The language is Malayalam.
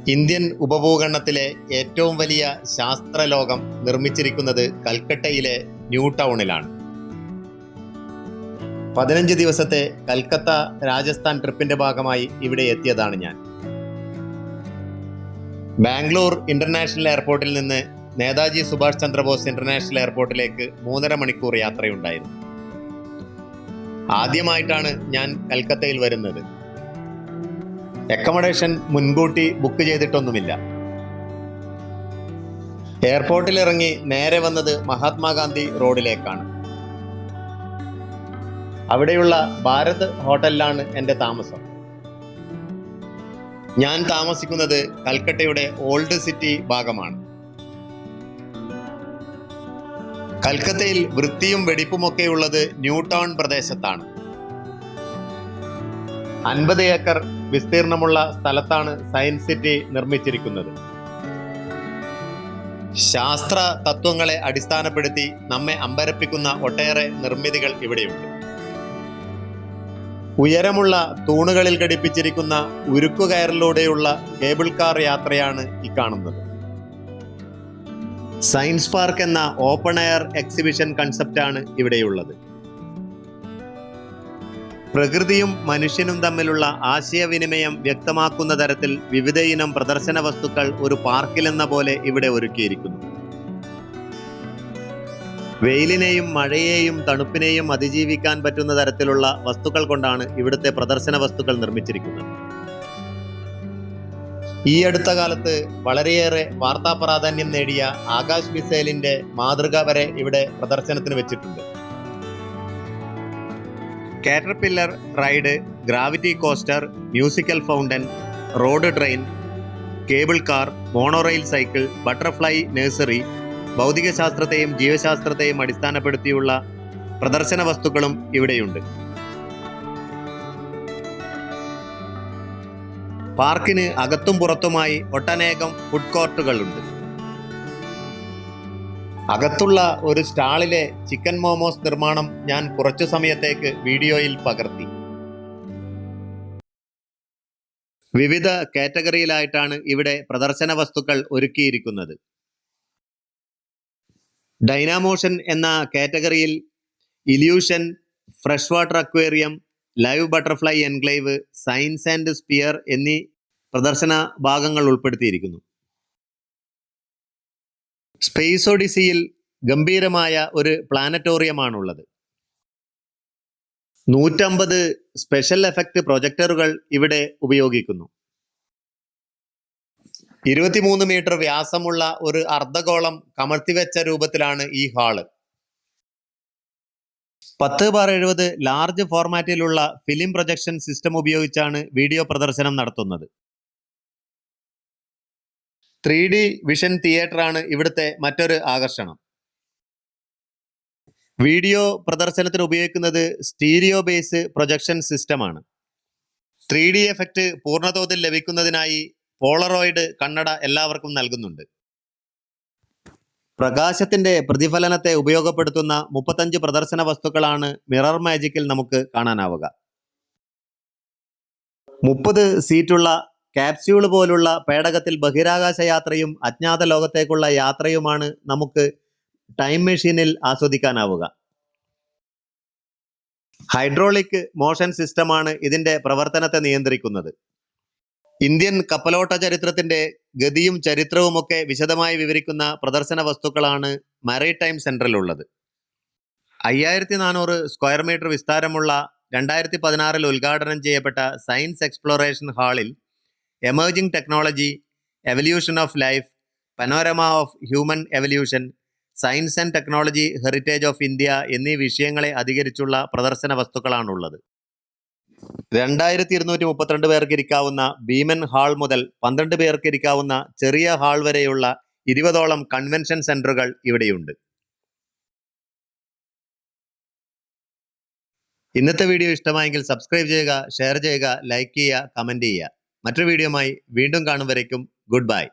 ഇന്ത്യൻ ഉപഭൂഖണ്ഡത്തിലെ ഏറ്റവും വലിയ ശാസ്ത്രലോകം നിർമ്മിച്ചിരിക്കുന്നത് കൽക്കട്ടയിലെ ന്യൂ ടൗണിലാണ്. 15 ദിവസത്തെ കൽക്കത്ത രാജസ്ഥാൻ ട്രിപ്പിന്റെ ഭാഗമായി ഇവിടെ എത്തിയതാണ് ഞാൻ. ബാംഗ്ലൂർ ഇന്റർനാഷണൽ എയർപോർട്ടിൽ നിന്ന് നേതാജി സുഭാഷ് ചന്ദ്രബോസ് ഇന്റർനാഷണൽ എയർപോർട്ടിലേക്ക് 3.5 മണിക്കൂർ യാത്രയുണ്ടായിരുന്നു. ആദ്യമായിട്ടാണ് ഞാൻ കൽക്കത്തയിൽ വരുന്നത്. അക്കോമഡേഷൻ മുൻകൂട്ടി ബുക്ക് ചെയ്തിട്ടൊന്നുമില്ല. എയർപോർട്ടിൽ ഇറങ്ങി നേരെ വന്നത് മഹാത്മാഗാന്ധി റോഡിലേക്കാണ്. അവിടെയുള്ള ഭാരത് ഹോട്ടലിലാണ് എൻ്റെ താമസം. ഞാൻ താമസിക്കുന്നത് കൽക്കട്ടയുടെ ഓൾഡ് സിറ്റി ഭാഗമാണ്. കൽക്കത്തയിൽ വൃത്തിയും വെടിപ്പുമൊക്കെ ഉള്ളത് ന്യൂ ടൗൺ പ്രദേശത്താണ്. 50 ഏക്കർ വിസ്തീർണമുള്ള സ്ഥലത്താണ് സയൻസ് സിറ്റി നിർമ്മിച്ചിരിക്കുന്നത്. ശാസ്ത്ര തത്വങ്ങളെ അടിസ്ഥാനപ്പെടുത്തി നമ്മെ അമ്പരപ്പിക്കുന്ന ഒട്ടേറെ നിർമ്മിതികൾ ഇവിടെയുണ്ട്. ഉയരമുള്ള തൂണുകളിൽ ഘടിപ്പിച്ചിരിക്കുന്ന ഉരുക്കുകയറിലൂടെയുള്ള കേബിൾ കാർ യാത്രയാണ് ഈ കാണുന്നത്. സയൻസ് പാർക്ക് എന്ന ഓപ്പൺ എയർ എക്സിബിഷൻ കൺസെപ്റ്റാണ് ഇവിടെയുള്ളത്. പ്രകൃതിയും മനുഷ്യനും തമ്മിലുള്ള ആശയവിനിമയം വ്യക്തമാക്കുന്ന തരത്തിൽ വിവിധയിനം പ്രദർശന വസ്തുക്കൾ ഒരു പാർക്കിലെന്ന പോലെ ഇവിടെ ഒരുക്കിയിരിക്കുന്നു. വെയിലിനെയും മഴയെയും തണുപ്പിനെയും അതിജീവിക്കാൻ പറ്റുന്ന തരത്തിലുള്ള വസ്തുക്കൾ കൊണ്ടാണ് ഇവിടുത്തെ പ്രദർശന വസ്തുക്കൾ നിർമ്മിച്ചിരിക്കുന്നത്. ഈ അടുത്ത കാലത്ത് വളരെയേറെ വാർത്താ പ്രാധാന്യം നേടിയ ആകാശ് മിസൈലിന്റെ മാതൃക വരെ ഇവിടെ പ്രദർശനത്തിന് വെച്ചിട്ടുണ്ട്. Caterpillar ride, gravity coaster, musical fountain, road train, cable car, monorail cycle, butterfly nursery, ഭൗതികശാസ്ത്രത്തെയും ജീവശാസ്ത്രത്തെയും അടിസ്ഥാനപ്പെടുത്തിയുള്ള പ്രദർശന വസ്തുക്കളും ഇവിടെയുണ്ട്. പാർക്കിന് അകത്തും പുറത്തുമായി ഒട്ടനേകം ഫുഡ് കോർട്ടുകളുണ്ട്. അകത്തുള്ള ഒരു സ്റ്റാളിലെ ചിക്കൻ മോമോസ് നിർമ്മാണം ഞാൻ കുറച്ചു സമയത്തേക്ക് വീഡിയോയിൽ പകർത്തി. വിവിധ കാറ്റഗറിയിലായിട്ടാണ് ഇവിടെ പ്രദർശന വസ്തുക്കൾ ഒരുക്കിയിരിക്കുന്നത്. ഡൈനാമോഷൻ എന്ന കാറ്റഗറിയിൽ illusion, fresh water aquarium, live butterfly enclave, science and sphere എന്നീ പ്രദർശന ഭാഗങ്ങൾ ഉൾപ്പെടുത്തിയിരിക്കുന്നു. സ്പേസ് ഒഡിസിയിൽ ഗംഭീരമായ ഒരു പ്ലാനറ്റോറിയമാണുള്ളത്. 150 സ്പെഷ്യൽ എഫക്റ്റ് പ്രൊജക്ടറുകൾ ഇവിടെ ഉപയോഗിക്കുന്നു. 23 മീറ്റർ വ്യാസമുള്ള ഒരു അർദ്ധഗോളം കമഴ്ത്തിവെച്ച രൂപത്തിലാണ് ഈ ഹാള്. 10x70 ലാർജ് ഫോർമാറ്റിലുള്ള ഫിലിം പ്രൊജക്ഷൻ സിസ്റ്റം ഉപയോഗിച്ചാണ് വീഡിയോ പ്രദർശനം നടത്തുന്നത്. 3D വിഷൻ തിയേറ്ററാണ് ഇവിടുത്തെ മറ്റൊരു ആകർഷണം. വീഡിയോ പ്രദർശനത്തിന് ഉപയോഗിക്കുന്നത് സ്റ്റീരിയോ ബേസ് പ്രൊജക്ഷൻ സിസ്റ്റമാണ്. 3D എഫക്റ്റ് പൂർണ്ണതോതിൽ ലഭിക്കുന്നതിനായി പോളറോയിഡ് കണ്ണട എല്ലാവർക്കും നൽകുന്നുണ്ട്. പ്രകാശത്തിന്റെ പ്രതിഫലനത്തെ ഉപയോഗപ്പെടുത്തുന്ന 35 പ്രദർശന വസ്തുക്കളാണ് മിറർ മാജിക്കിൽ നമുക്ക് കാണാനാവുക. 30 സീറ്റുള്ള ക്യാപ്സ്യൂൾ പോലുള്ള പേടകത്തിൽ ബഹിരാകാശ യാത്രയും അജ്ഞാത ലോകത്തേക്കുള്ള യാത്രയുമാണ് നമുക്ക് ടൈം മെഷീനിൽ ആസ്വദിക്കാനാവുക. ഹൈഡ്രോളിക് മോഷൻ സിസ്റ്റമാണ് ഇതിന്റെ പ്രവർത്തനത്തെ നിയന്ത്രിക്കുന്നത്. ഇന്ത്യൻ കപ്പലോട്ട ചരിത്രത്തിന്റെ ഗതിയും ചരിത്രവുമൊക്കെ വിശദമായി വിവരിക്കുന്ന പ്രദർശന വസ്തുക്കളാണ് മാരിടൈം സെന്ററിലുള്ളത്. 5400 സ്ക്വയർ മീറ്റർ വിസ്താരമുള്ള 2016 ഉദ്ഘാടനം ചെയ്യപ്പെട്ട സയൻസ് എക്സ്പ്ലോറേഷൻ ഹാളിൽ emerging technology, evolution of life, panorama of human evolution, science and technology heritage of India എന്നീ വിഷയങ്ങളെ അധികരിച്ചുള്ള പ്രദർശന വസ്തുക്കളാണുള്ളത്. 2232 പേർക്ക് ഇരിക്കാവുന്ന ഭീമൻ ഹാൾ മുതൽ 12 പേർക്ക് ഇരിക്കാവുന്ന ചെറിയ ഹാൾ വരെയുള്ള 20ഓളം കൺവെൻഷൻ സെന്ററുകൾ ഇവിടെയുണ്ട്. ഇന്നത്തെ വീഡിയോ ഇഷ്ടമായെങ്കിൽ സബ്സ്ക്രൈബ് ചെയ്യുക, ഷെയർ ചെയ്യുക, ലൈക്ക് ചെയ്യുക, കമന്റ് ചെയ്യുക. മറ്റൊരു വീഡിയോയുമായി വീണ്ടും കാണും വരേക്കും ഗുഡ് ബൈ.